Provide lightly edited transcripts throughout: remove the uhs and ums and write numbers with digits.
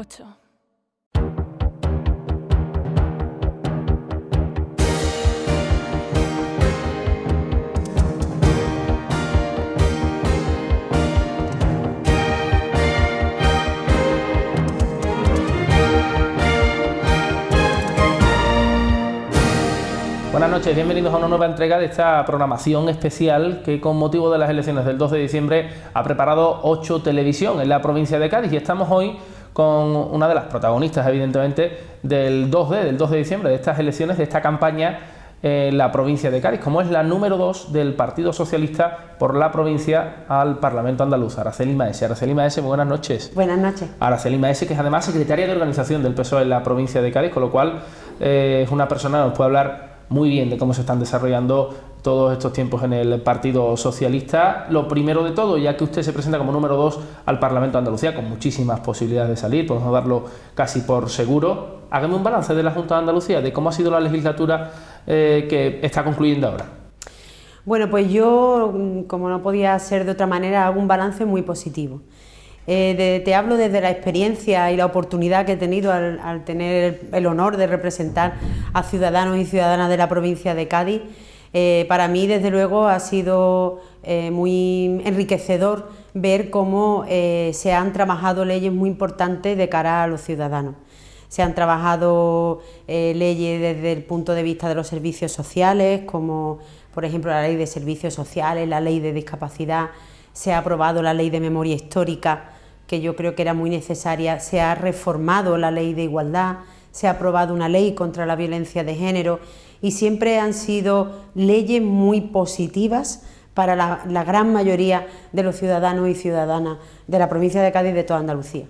8. Buenas noches, bienvenidos a una nueva entrega de esta programación especial que con motivo de las elecciones del 2 de diciembre ha preparado 8 Televisión en la provincia de Cádiz, y estamos hoy con una de las protagonistas evidentemente del 2 de diciembre, de estas elecciones, de esta campaña en la provincia de Cádiz, como es la número 2 del Partido Socialista por la provincia al Parlamento andaluz, Araceli Maese. Araceli Maese, muy buenas noches. Buenas noches. Araceli Maese, que es además secretaria de organización del PSOE en la provincia de Cádiz, con lo cual es una persona que nos puede hablar muy bien de cómo se están desarrollando todos estos tiempos en el Partido Socialista. Lo primero de todo, ya que usted se presenta como número 2 al Parlamento de Andalucía, con muchísimas posibilidades de salir, podemos darlo casi por seguro, hágame un balance de la Junta de Andalucía, de cómo ha sido la legislatura que está concluyendo ahora. Bueno, pues yo, como no podía ser de otra manera, hago un balance muy positivo. Te hablo desde la experiencia y la oportunidad que he tenido al tener el honor de representar a ciudadanos y ciudadanas de la provincia de Cádiz. Para mí, desde luego, ha sido muy enriquecedor ver cómo se han trabajado leyes muy importantes de cara a los ciudadanos. Se han trabajado leyes desde el punto de vista de los servicios sociales, como por ejemplo la ley de servicios sociales, la ley de discapacidad. Se ha aprobado la ley de memoria histórica, que yo creo que era muy necesaria. Se ha reformado la ley de igualdad, se ha aprobado una ley contra la violencia de género, y siempre han sido leyes muy positivas para la gran mayoría de los ciudadanos y ciudadanas de la provincia de Cádiz y de toda Andalucía.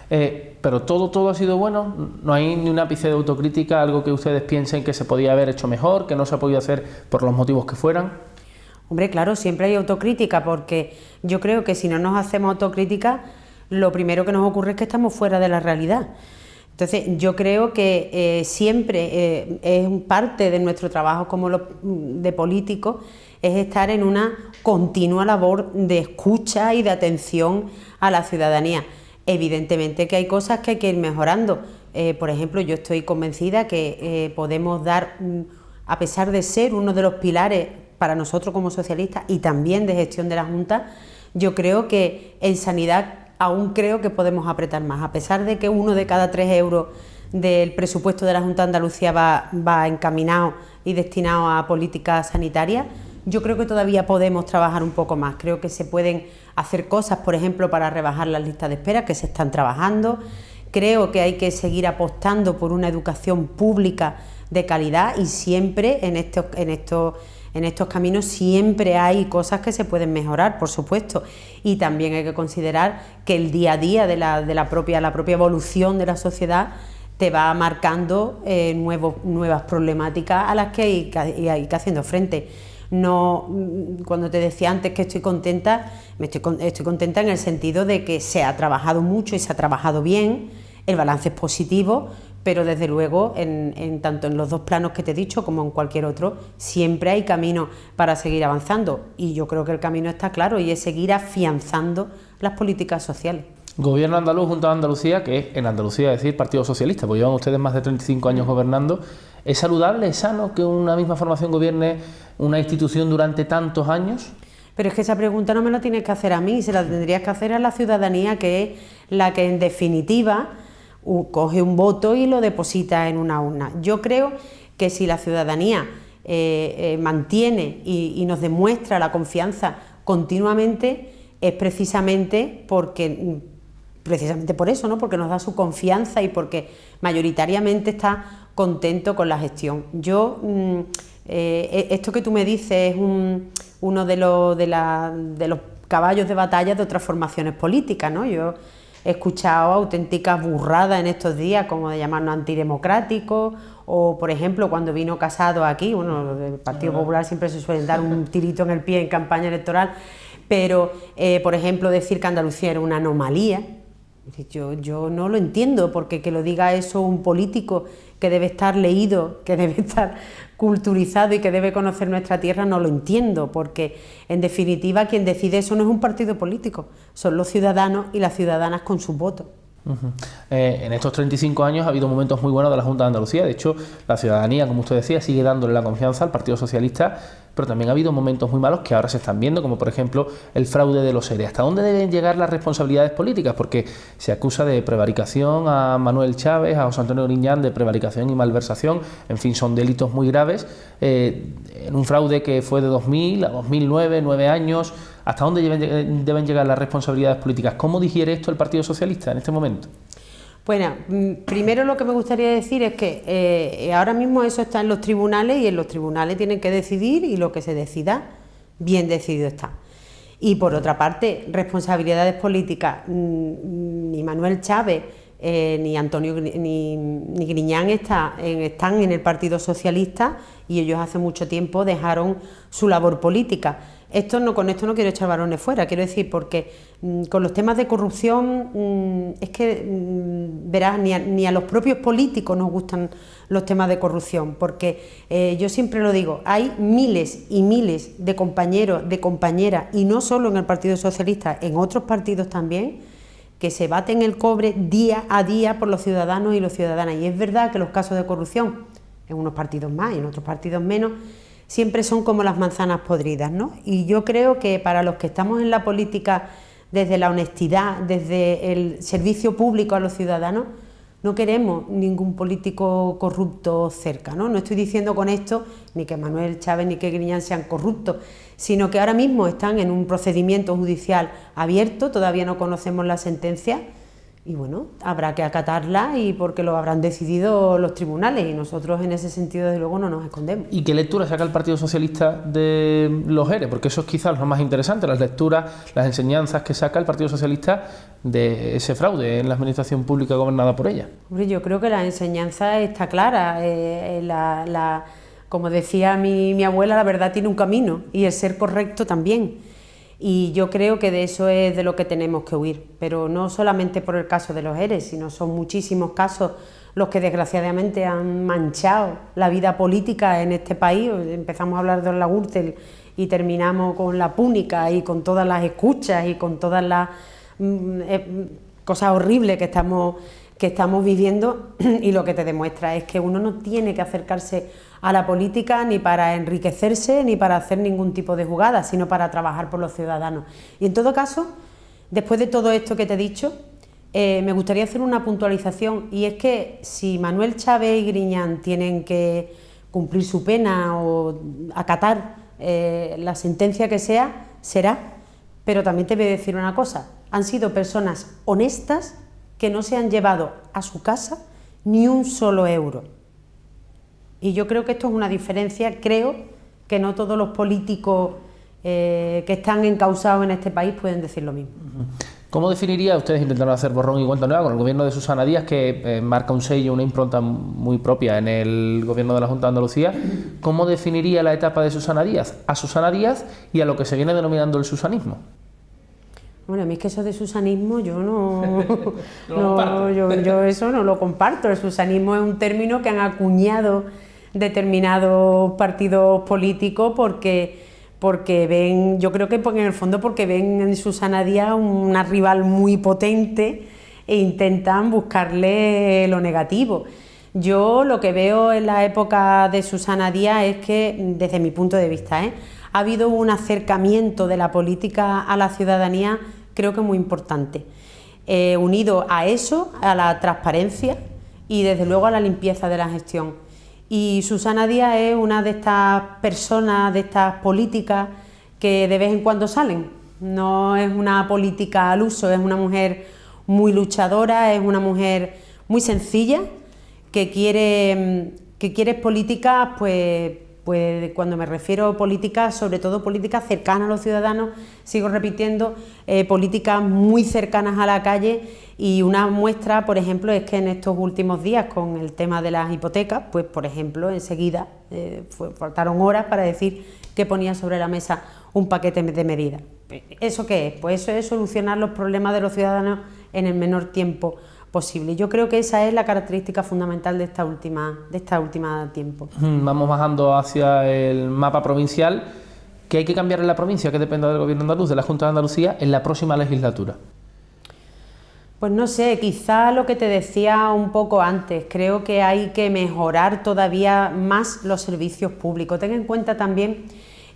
Pero todo ha sido bueno, no hay ni un ápice de autocrítica, algo que ustedes piensen que se podía haber hecho mejor, que no se ha podido hacer por los motivos que fueran. Hombre, claro, siempre hay autocrítica, porque yo creo que si no nos hacemos autocrítica, lo primero que nos ocurre es que estamos fuera de la realidad. Entonces, yo creo que siempre es parte de nuestro trabajo como de políticos, es estar en una continua labor de escucha y de atención a la ciudadanía. Evidentemente que hay cosas que hay que ir mejorando. Por ejemplo, yo estoy convencida que podemos dar, a pesar de ser uno de los pilares para nosotros como socialistas y también de gestión de la Junta, yo creo que en sanidad aún creo que podemos apretar más. A pesar de que 1 de cada 3 euros del presupuesto de la Junta de Andalucía va encaminado y destinado a políticas sanitarias, yo creo que todavía podemos trabajar un poco más. Creo que se pueden hacer cosas, por ejemplo, para rebajar las listas de espera, que se están trabajando. Creo que hay que seguir apostando por una educación pública de calidad, y siempre en estos caminos siempre hay cosas que se pueden mejorar, por supuesto, y también hay que considerar que el día a día de la propia evolución de la sociedad te va marcando nuevas problemáticas a las que hay que haciendo frente. No, cuando te decía antes que estoy contenta, estoy contenta en el sentido de que se ha trabajado mucho y se ha trabajado bien, el balance es positivo, pero desde luego, tanto en los 2 planos que te he dicho como en cualquier otro, siempre hay camino para seguir avanzando, y yo creo que el camino está claro, y es seguir afianzando las políticas sociales. Gobierno andaluz, Junta de Andalucía, que es en Andalucía decir Partido Socialista, pues llevan ustedes más de 35 años gobernando. ¿Es saludable, es sano que una misma formación gobierne una institución durante tantos años? Pero es que esa pregunta no me la tienes que hacer a mí, se la tendrías que hacer a la ciudadanía, que es la que en definitiva coge un voto y lo deposita en una urna. Yo creo que si la ciudadanía mantiene y nos demuestra la confianza continuamente, es precisamente por eso, ¿no? Porque nos da su confianza y porque mayoritariamente está contento con la gestión. Esto que tú me dices es uno de los caballos de batalla de otras formaciones políticas, ¿no? Yo he escuchado auténticas burradas en estos días, como de llamarnos antidemocráticos, o por ejemplo cuando vino Casado aquí, bueno, el Partido Popular siempre se suelen dar un tirito en el pie en campaña electoral, pero por ejemplo decir que Andalucía era una anomalía. Yo no lo entiendo, porque que lo diga eso un político que debe estar leído, que debe estar culturizado y que debe conocer nuestra tierra, no lo entiendo, porque en definitiva quien decide eso no es un partido político, son los ciudadanos y las ciudadanas con sus votos. En estos 35 años ha habido momentos muy buenos de la Junta de Andalucía. De hecho, la ciudadanía, como usted decía, sigue dándole la confianza al Partido Socialista, pero también ha habido momentos muy malos que ahora se están viendo, como por ejemplo el fraude de los ERE. ¿Hasta dónde deben llegar las responsabilidades políticas? Porque se acusa de prevaricación a Manuel Chávez, a José Antonio Griñán, de prevaricación y malversación. En fin, son delitos muy graves. En un fraude que fue de 2000 a 2009, 9 años. ¿Hasta dónde deben llegar las responsabilidades políticas? ¿Cómo digiere esto el Partido Socialista en este momento? Bueno, primero lo que me gustaría decir es que ahora mismo eso está en los tribunales y en los tribunales tienen que decidir y lo que se decida, bien decidido está. Y por otra parte, responsabilidades políticas, ni Manuel Chávez ni Antonio ni Griñán están en el Partido Socialista y ellos hace mucho tiempo dejaron su labor política. Con esto no quiero echar varones fuera, quiero decir, porque con los temas de corrupción es que, verás, ni a los propios políticos nos gustan los temas de corrupción, porque yo siempre lo digo, hay miles y miles de compañeros, de compañeras, y no solo en el Partido Socialista, en otros partidos también, que se baten el cobre día a día por los ciudadanos y las ciudadanas. Y es verdad que los casos de corrupción, en unos partidos más y en otros partidos menos, siempre son como las manzanas podridas, ¿no? Y yo creo que para los que estamos en la política desde la honestidad, desde el servicio público a los ciudadanos, no queremos ningún político corrupto cerca, ¿no? No estoy diciendo con esto ni que Manuel Chávez ni que Griñán sean corruptos, sino que ahora mismo están en un procedimiento judicial abierto, todavía no conocemos la sentencia, y bueno, habrá que acatarla y porque lo habrán decidido los tribunales y nosotros en ese sentido desde luego no nos escondemos. ¿Y qué lectura saca el Partido Socialista de los ERE? Porque eso es quizás lo más interesante, las lecturas, las enseñanzas que saca el Partido Socialista de ese fraude en la administración pública gobernada por ella. Hombre, yo creo que la enseñanza está clara, como decía mi abuela, la verdad tiene un camino y el ser correcto también. Y yo creo que de eso es de lo que tenemos que huir, pero no solamente por el caso de los ERE, sino son muchísimos casos los que desgraciadamente han manchado la vida política en este país. Empezamos a hablar de la Gürtel y terminamos con la Púnica y con todas las escuchas y con todas las cosas horribles que estamos viviendo, y lo que te demuestra es que uno no tiene que acercarse a la política ni para enriquecerse ni para hacer ningún tipo de jugada, sino para trabajar por los ciudadanos. Y en todo caso, después de todo esto que te he dicho, me gustaría hacer una puntualización, y es que si Manuel Chávez y Griñán tienen que cumplir su pena o acatar la sentencia que sea, será, pero también te voy a decir una cosa, han sido personas honestas que no se han llevado a su casa ni un solo euro. Y yo creo que esto es una diferencia, creo que no todos los políticos que están encausados en este país pueden decir lo mismo. ¿Cómo definiría, ustedes intentaron hacer borrón y cuenta nueva con el gobierno de Susana Díaz, que marca un sello, una impronta muy propia en el gobierno de la Junta de Andalucía? ¿Cómo definiría la etapa de Susana Díaz? A Susana Díaz y a lo que se viene denominando el susanismo. Bueno, a mí es que eso de susanismo yo yo eso no lo comparto. El susanismo es un término que han acuñado determinados partidos políticos porque ven, yo creo que en el fondo porque ven en Susana Díaz una rival muy potente e intentan buscarle lo negativo. Yo lo que veo en la época de Susana Díaz es que, desde mi punto de vista, ha habido un acercamiento de la política a la ciudadanía, creo que muy importante, unido a eso, a la transparencia y desde luego a la limpieza de la gestión. Y Susana Díaz es una de estas personas, de estas políticas que de vez en cuando salen. No es una política al uso, es una mujer muy luchadora, es una mujer muy sencilla, que quiere políticas, pues cuando me refiero a políticas, sobre todo políticas cercanas a los ciudadanos, sigo repitiendo, políticas muy cercanas a la calle. Y una muestra, por ejemplo, es que en estos últimos días, con el tema de las hipotecas, pues por ejemplo, enseguida faltaron horas para decir que ponía sobre la mesa un paquete de medidas. ¿Eso qué es? Pues eso es solucionar los problemas de los ciudadanos en el menor tiempo posible. Yo creo que esa es la característica fundamental de esta última tiempo. Vamos bajando hacia el mapa provincial. ¿Qué hay que cambiar en la provincia, que dependa del gobierno andaluz, de la Junta de Andalucía, en la próxima legislatura? Pues no sé, quizá lo que te decía un poco antes, creo que hay que mejorar todavía más los servicios públicos. Ten en cuenta también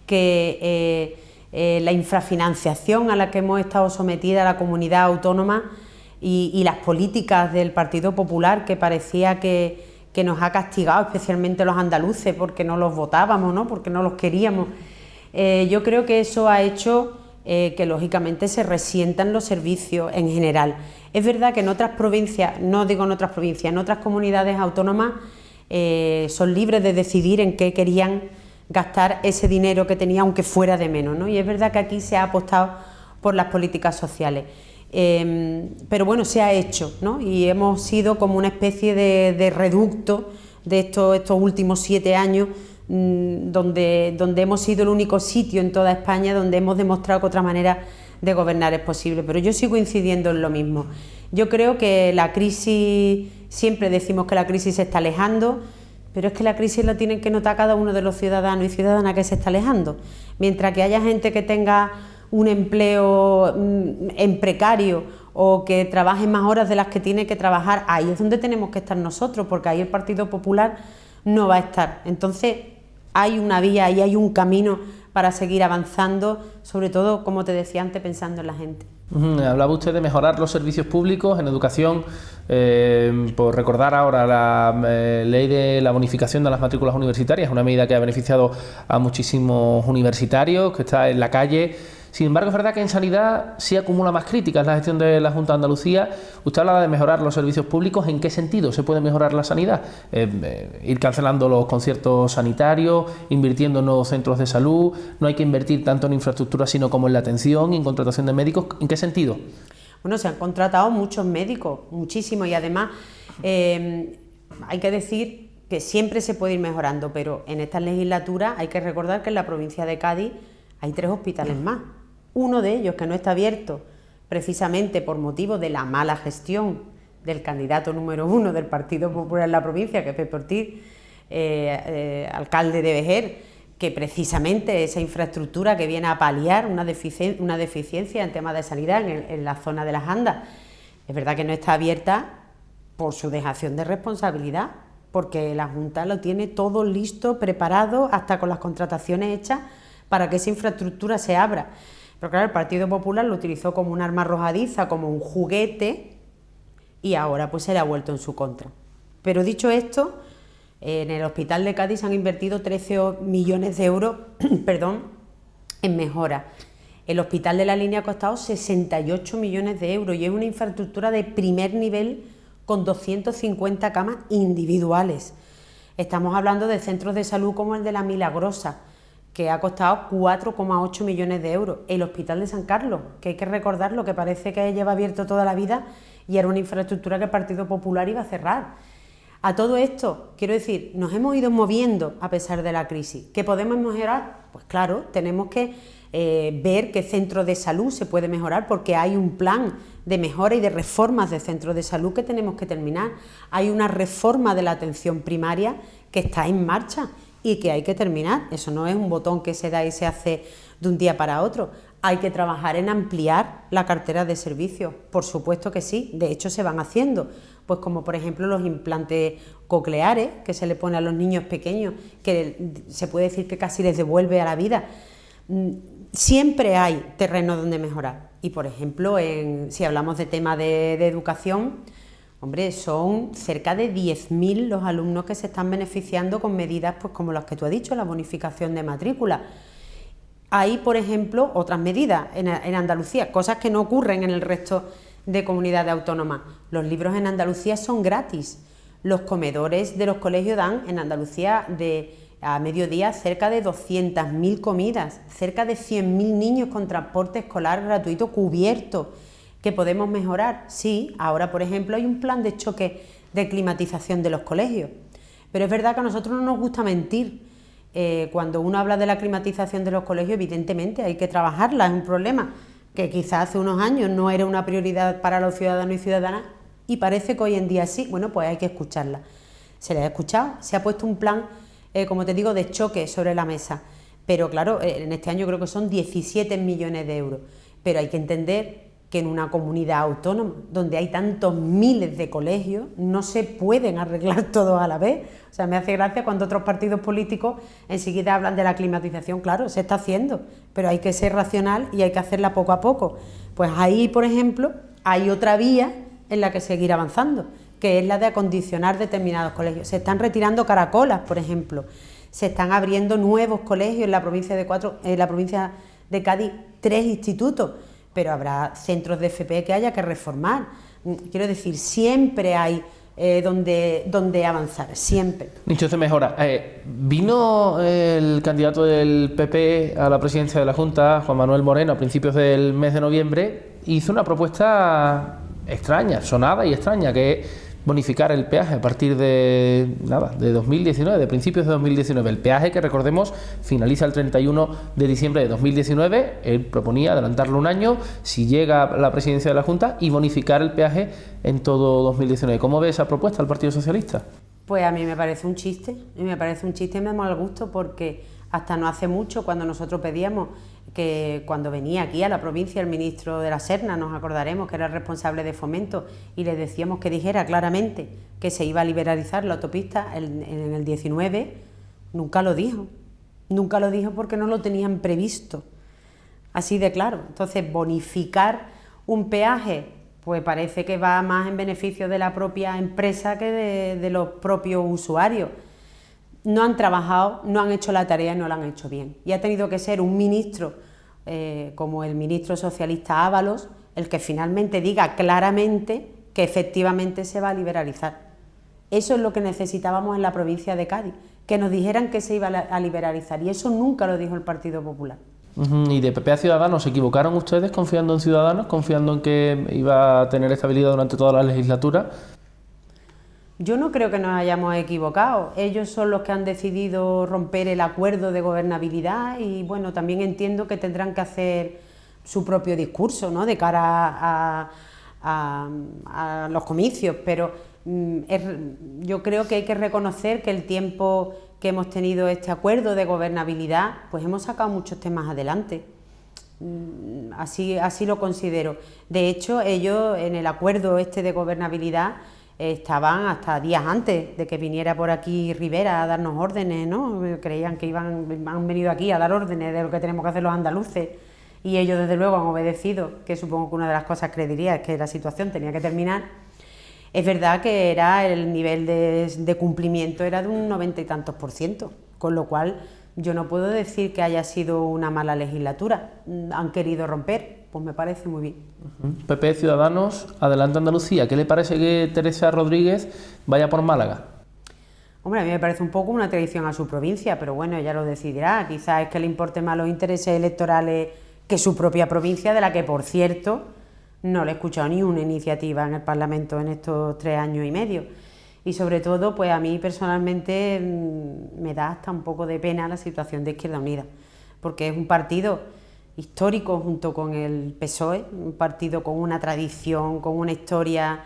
que la infrafinanciación a la que hemos estado sometida la comunidad autónoma y las políticas del Partido Popular, que parecía que nos ha castigado, especialmente los andaluces, porque no los votábamos, ¿no? Porque no los queríamos. Yo creo que eso ha hecho que lógicamente se resientan los servicios en general. Es verdad que en otras provincias, no digo en otras provincias, en otras comunidades autónomas son libres de decidir en qué querían gastar ese dinero que tenía, aunque fuera de menos, ¿no? Y es verdad que aquí se ha apostado por las políticas sociales. Pero bueno, se ha hecho, ¿no? Y hemos sido como una especie de reducto de estos últimos 7 años, donde hemos sido el único sitio en toda España donde hemos demostrado que otra manera de gobernar es posible. Pero yo sigo incidiendo en lo mismo. Yo creo que la crisis, siempre decimos que la crisis se está alejando, pero es que la crisis la tienen que notar cada uno de los ciudadanos y ciudadanas que se está alejando. Mientras que haya gente que tenga un empleo en precario o que trabaje más horas de las que tiene que trabajar, ahí es donde tenemos que estar nosotros, porque ahí el Partido Popular no va a estar. Entonces hay una vía y hay un camino para seguir avanzando, sobre todo, como te decía antes, pensando en la gente. Hablaba usted de mejorar los servicios públicos en educación, por recordar ahora la ley de la bonificación de las matrículas universitarias, una medida que ha beneficiado a muchísimos universitarios, que está en la calle. Sin embargo, es verdad que en sanidad sí acumula más críticas la gestión de la Junta de Andalucía. Usted hablaba de mejorar los servicios públicos. ¿En qué sentido se puede mejorar la sanidad? Ir cancelando los conciertos sanitarios, invirtiendo en nuevos centros de salud. No hay que invertir tanto en infraestructura, sino como en la atención y en contratación de médicos. ¿En qué sentido? Bueno, se han contratado muchos médicos, muchísimos, y además hay que decir que siempre se puede ir mejorando, pero en esta legislatura hay que recordar que en la provincia de Cádiz hay 3 hospitales más. Uno de ellos que no está abierto precisamente por motivo de la mala gestión del candidato número 1 del Partido Popular en la provincia, que es Pepe Ortiz, alcalde de Vejer, que precisamente esa infraestructura que viene a paliar una deficiencia en temas de sanidad en la zona de las Andas, es verdad que no está abierta por su dejación de responsabilidad, porque la Junta lo tiene todo listo, preparado, hasta con las contrataciones hechas para que esa infraestructura se abra. Pero claro, el Partido Popular lo utilizó como un arma arrojadiza, como un juguete, y ahora pues se le ha vuelto en su contra. Pero dicho esto, en el Hospital de Cádiz se han invertido 13 millones de euros en mejora. El Hospital de la Línea ha costado 68 millones de euros y es una infraestructura de primer nivel con 250 camas individuales. Estamos hablando de centros de salud como el de La Milagrosa, que ha costado 4,8 millones de euros. El Hospital de San Carlos, que hay que recordarlo, que parece que lleva abierto toda la vida y era una infraestructura que el Partido Popular iba a cerrar. A todo esto, quiero decir, nos hemos ido moviendo a pesar de la crisis. ¿Qué podemos mejorar? Pues claro, tenemos que ver qué centro de salud se puede mejorar, porque hay un plan de mejora y de reformas de centros de salud que tenemos que terminar. Hay una reforma de la atención primaria que está en marcha y que hay que terminar. Eso no es un botón que se da y se hace de un día para otro. Hay que trabajar en ampliar la cartera de servicios, por supuesto que sí, de hecho se van haciendo, pues como por ejemplo los implantes cocleares que se le pone a los niños pequeños, que se puede decir que casi les devuelve a la vida. Siempre hay terreno donde mejorar y por ejemplo, si hablamos de tema de educación, hombre, son cerca de 10.000 los alumnos que se están beneficiando con medidas pues como las que tú has dicho, la bonificación de matrícula. Hay, por ejemplo, otras medidas en Andalucía, cosas que no ocurren en el resto de comunidades autónomas. Los libros en Andalucía son gratis. Los comedores de los colegios dan en Andalucía a mediodía cerca de 200.000 comidas, cerca de 100.000 niños con transporte escolar gratuito cubierto. ¿Que podemos mejorar? Sí, ahora por ejemplo hay un plan de choque de climatización de los colegios, pero es verdad que a nosotros no nos gusta mentir. Cuando uno habla de la climatización de los colegios, evidentemente hay que trabajarla, es un problema que quizás hace unos años no era una prioridad para los ciudadanos y ciudadanas y parece que hoy en día sí. Bueno, pues hay que escucharla. Se le ha escuchado, se ha puesto un plan, como te digo, de choque sobre la mesa, pero claro, en este año creo que son 17 millones de euros, pero hay que entender que en una comunidad autónoma, donde hay tantos miles de colegios, no se pueden arreglar todos a la vez. O sea, me hace gracia cuando otros partidos políticos enseguida hablan de la climatización. Claro, se está haciendo, pero hay que ser racional y hay que hacerla poco a poco. Pues ahí, por ejemplo, hay otra vía en la que seguir avanzando, que es la de acondicionar determinados colegios. Se están retirando caracolas, por ejemplo. Se están abriendo nuevos colegios en la provincia de Cádiz, 3 institutos, pero habrá centros de FP que haya que reformar. Quiero decir, siempre hay donde avanzar, siempre. Nichos de mejora. Vino el candidato del PP a la presidencia de la Junta, Juan Manuel Moreno, a principios del mes de noviembre, hizo una propuesta extraña, sonada y extraña, que es bonificar el peaje a partir de 2019, de principios de 2019. El peaje, que recordemos, finaliza el 31 de diciembre de 2019. Él proponía adelantarlo un año si llega a la presidencia de la Junta y bonificar el peaje en todo 2019. ¿Cómo ve esa propuesta al Partido Socialista? Pues a mí me parece un chiste, y me da mal gusto, porque hasta no hace mucho, cuando nosotros pedíamos que cuando venía aquí a la provincia el ministro de la Serna, nos acordaremos que era el responsable de Fomento, y le decíamos que dijera claramente que se iba a liberalizar la autopista en el 19, nunca lo dijo porque no lo tenían previsto, así de claro. Entonces, bonificar un peaje, pues parece que va más en beneficio de la propia empresa que de los propios usuarios. No han trabajado, no han hecho la tarea y no la han hecho bien. Y ha tenido que ser un ministro, como el ministro socialista Ábalos, el que finalmente diga claramente que efectivamente se va a liberalizar. Eso es lo que necesitábamos en la provincia de Cádiz, que nos dijeran que se iba a liberalizar, y eso nunca lo dijo el Partido Popular. Y de PP a Ciudadanos, ¿se equivocaron ustedes confiando en Ciudadanos, confiando en que iba a tener estabilidad durante toda la legislatura? Yo no creo que nos hayamos equivocado. Ellos son los que han decidido romper el acuerdo de gobernabilidad, y bueno, también entiendo que tendrán que hacer su propio discurso, ¿no?, de cara a los comicios, pero yo creo que hay que reconocer que el tiempo que hemos tenido este acuerdo de gobernabilidad, pues hemos sacado muchos temas adelante. Así lo considero. De hecho, ellos en el acuerdo este de gobernabilidad estaban hasta días antes de que viniera por aquí Rivera a darnos órdenes, ¿no? Creían que han venido aquí a dar órdenes de lo que tenemos que hacer los andaluces, y ellos desde luego han obedecido, que supongo que una de las cosas que les diría es que la situación tenía que terminar. Es verdad que el nivel de cumplimiento era de un 90 y tantos %, con lo cual yo no puedo decir que haya sido una mala legislatura. Han querido romper, pues me parece muy bien. PP, Ciudadanos, Adelante Andalucía. ¿Qué le parece que Teresa Rodríguez vaya por Málaga? Hombre, a mí me parece un poco una traición a su provincia, pero bueno, ella lo decidirá. Quizás es que le importen más los intereses electorales que su propia provincia, de la que, por cierto, no le he escuchado ni una iniciativa en el Parlamento en estos 3 años y medio. Y sobre todo, pues a mí personalmente me da hasta un poco de pena la situación de Izquierda Unida, porque es un partido histórico junto con el PSOE, un partido con una tradición, con una historia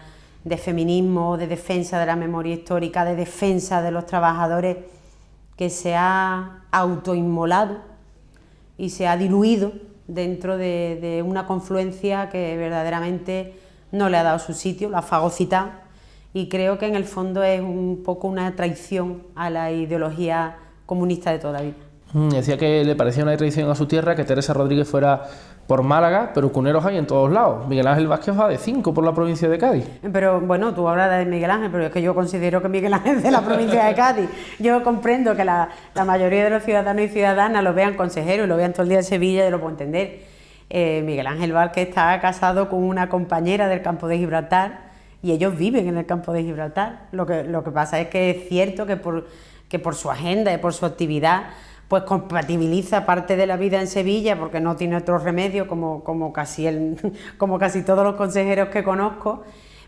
de feminismo, de defensa de la memoria histórica, de defensa de los trabajadores, que se ha autoinmolado y se ha diluido dentro de una confluencia que verdaderamente no le ha dado su sitio, lo ha fagocitado, y creo que en el fondo es un poco una traición a la ideología comunista de toda la vida. Decía que le parecía una traición a su tierra que Teresa Rodríguez fuera por Málaga, pero cuneros hay en todos lados. Miguel Ángel Vázquez va de 5 por la provincia de Cádiz. Pero bueno, tú hablas de Miguel Ángel, pero es que yo considero que Miguel Ángel es de la provincia de Cádiz. Yo comprendo que la mayoría de los ciudadanos y ciudadanas lo vean consejero y lo vean todo el día en Sevilla, yo lo puedo entender. Miguel Ángel Vázquez está casado con una compañera del campo de Gibraltar y ellos viven en el campo de Gibraltar. Lo que pasa es que es cierto que por su agenda y por su actividad pues compatibiliza parte de la vida en Sevilla, porque no tiene otro remedio, como casi todos los consejeros que conozco,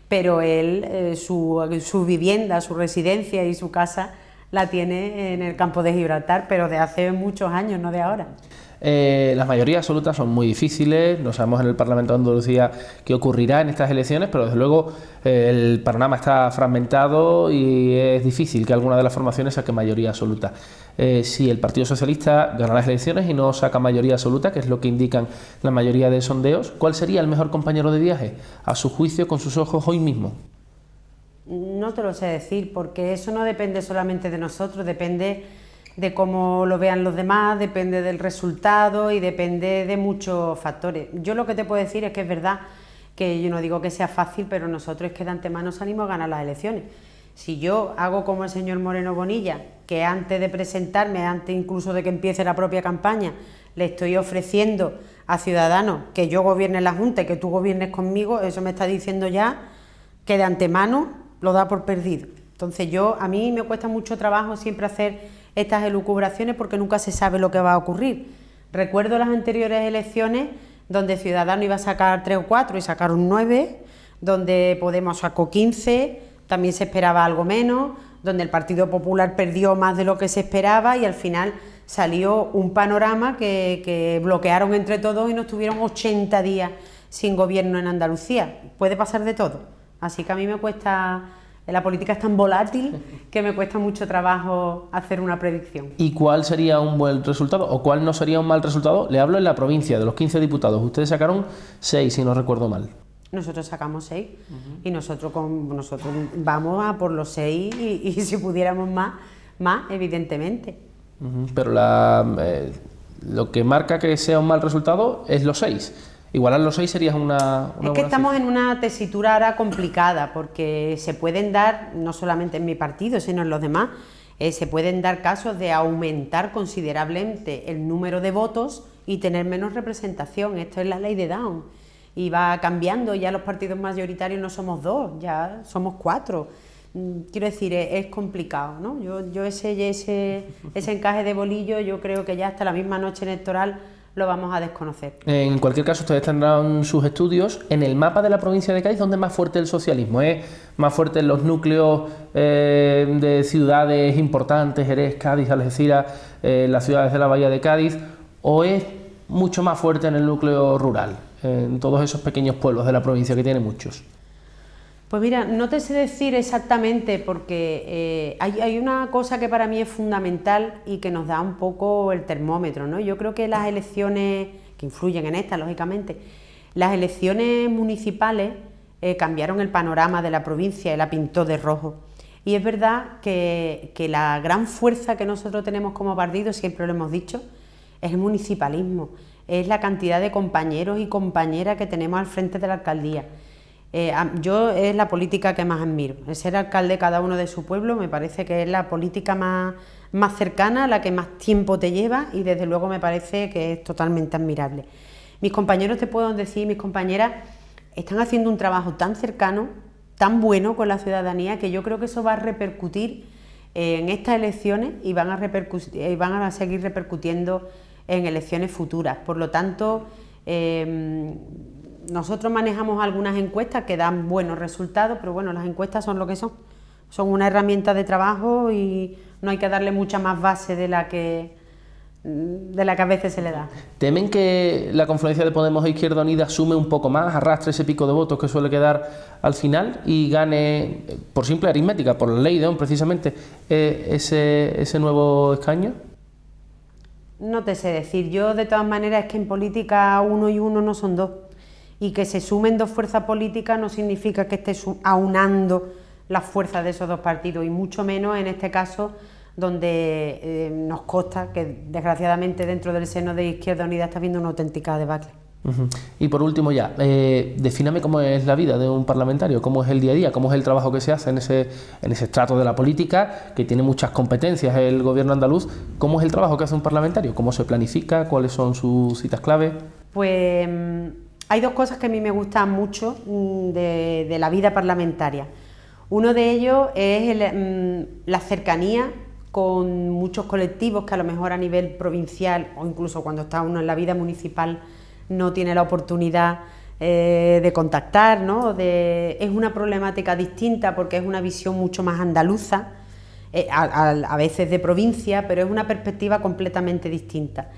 pero él, su vivienda, su residencia y su casa la tiene en el campo de Gibraltar, pero de hace muchos años, no de ahora. Las mayorías absolutas son muy difíciles, no sabemos en el Parlamento de Andalucía qué ocurrirá en estas elecciones, pero desde luego el panorama está fragmentado y es difícil que alguna de las formaciones saque mayoría absoluta. Si el Partido Socialista gana las elecciones y no saca mayoría absoluta, que es lo que indican la mayoría de sondeos, ¿cuál sería el mejor compañero de viaje, a su juicio, con sus ojos, hoy mismo? No te lo sé decir, porque eso no depende solamente de nosotros, depende de cómo lo vean los demás, depende del resultado y depende de muchos factores. Yo lo que te puedo decir es que es verdad que yo no digo que sea fácil, pero nosotros es que de antemano salimos a ganar las elecciones. Si yo hago como el señor Moreno Bonilla, que antes de presentarme, antes incluso de que empiece la propia campaña, le estoy ofreciendo a Ciudadanos que yo gobierne la Junta y que tú gobiernes conmigo, eso me está diciendo ya que de antemano lo da por perdido. Entonces a mí me cuesta mucho trabajo siempre hacer estas elucubraciones porque nunca se sabe lo que va a ocurrir. Recuerdo las anteriores elecciones donde Ciudadanos iba a sacar 3 o 4 y sacaron 9, donde Podemos sacó 15, también se esperaba algo menos, donde el Partido Popular perdió más de lo que se esperaba y al final salió un panorama que bloquearon entre todos y nos tuvieron 80 días sin gobierno en Andalucía. Puede pasar de todo, así que a mí me cuesta... La política es tan volátil que me cuesta mucho trabajo hacer una predicción. ¿Y cuál sería un buen resultado o cuál no sería un mal resultado? Le hablo en la provincia, de los 15 diputados. Ustedes sacaron 6, si no recuerdo mal. Nosotros sacamos 6 y nosotros vamos a por los 6 y si pudiéramos más, evidentemente. Pero lo que marca que sea un mal resultado es los 6. Igualar los 6 sería una es que estamos cifra. En una tesitura ahora complicada, porque se pueden dar, no solamente en mi partido, sino en los demás, se pueden dar casos de aumentar considerablemente el número de votos y tener menos representación. Esto es la ley de Down. Y va cambiando, ya los partidos mayoritarios no somos 2, ya somos 4. Quiero decir, es complicado, ¿no? Yo ese encaje de bolillo, yo creo que ya hasta la misma noche electoral lo vamos a desconocer. En cualquier caso, ustedes tendrán sus estudios. En el mapa de la provincia de Cádiz, ¿dónde es más fuerte el socialismo? ¿Es más fuerte en los núcleos de ciudades importantes, Jerez, Cádiz, Algeciras, las ciudades de la Bahía de Cádiz? ¿O es mucho más fuerte en el núcleo rural, en todos esos pequeños pueblos de la provincia que tiene muchos? Pues mira, no te sé decir exactamente porque hay una cosa que para mí es fundamental y que nos da un poco el termómetro, ¿no? Yo creo que las elecciones, que influyen en esta, lógicamente, las elecciones municipales cambiaron el panorama de la provincia y la pintó de rojo. Y es verdad que la gran fuerza que nosotros tenemos como partido, siempre lo hemos dicho, es el municipalismo, es la cantidad de compañeros y compañeras que tenemos al frente de la alcaldía. Yo es la política que más admiro, el ser alcalde cada uno de su pueblo me parece que es la política más cercana, la que más tiempo te lleva y desde luego me parece que es totalmente admirable. Mis compañeros, te puedo decir, mis compañeras están haciendo un trabajo tan cercano, tan bueno con la ciudadanía que yo creo que eso va a repercutir en estas elecciones y van a seguir repercutiendo en elecciones futuras. Por lo tanto, nosotros manejamos algunas encuestas que dan buenos resultados, pero bueno, las encuestas son lo que son. Son una herramienta de trabajo y no hay que darle mucha más base de la que a veces se le da. ¿Temen que la confluencia de Podemos e Izquierda Unida sume un poco más, arrastre ese pico de votos que suele quedar al final y gane, por simple aritmética, por la ley de Ohm precisamente, ese nuevo escaño? No te sé decir. Yo de todas maneras es que en política 1 y 1 no son 2. Y que se sumen 2 fuerzas políticas no significa que estés aunando las fuerzas de esos 2 partidos y mucho menos en este caso donde nos consta que desgraciadamente dentro del seno de Izquierda Unida está habiendo una auténtica debacle. Y por último ya, defíname cómo es la vida de un parlamentario, cómo es el día a día, cómo es el trabajo que se hace en ese estrato de la política, que tiene muchas competencias el gobierno andaluz. ¿Cómo es el trabajo que hace un parlamentario? ¿Cómo se planifica? ¿Cuáles son sus citas clave? Pues hay 2 cosas que a mí me gustan mucho de la vida parlamentaria. Uno de ellos es la cercanía con muchos colectivos que a lo mejor a nivel provincial o incluso cuando está uno en la vida municipal no tiene la oportunidad de contactar, ¿no? Es una problemática distinta porque es una visión mucho más andaluza, a veces de provincia, pero es una perspectiva completamente distinta.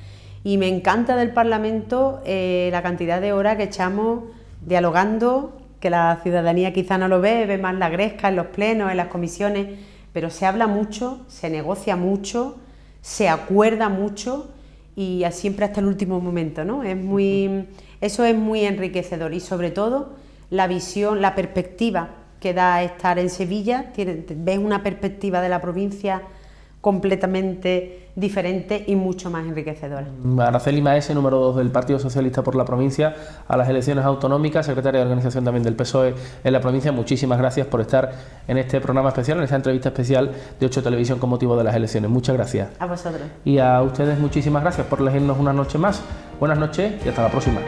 y me encanta del Parlamento la cantidad de horas que echamos dialogando, que la ciudadanía quizá no lo ve más la gresca en los plenos, en las comisiones, pero se habla mucho, se negocia mucho, se acuerda mucho y siempre hasta el último momento, ¿no? Eso es muy enriquecedor y sobre todo la visión, la perspectiva que da estar en Sevilla. Ves una perspectiva de la provincia completamente diferente y mucho más enriquecedora. Araceli Maese, número 2 del Partido Socialista por la provincia, a las elecciones autonómicas, secretaria de organización también del PSOE en la provincia. Muchísimas gracias por estar en este programa especial, en esta entrevista especial de 8 Televisión con motivo de las elecciones. Muchas gracias. A vosotros. Y a ustedes muchísimas gracias por elegirnos una noche más. Buenas noches y hasta la próxima.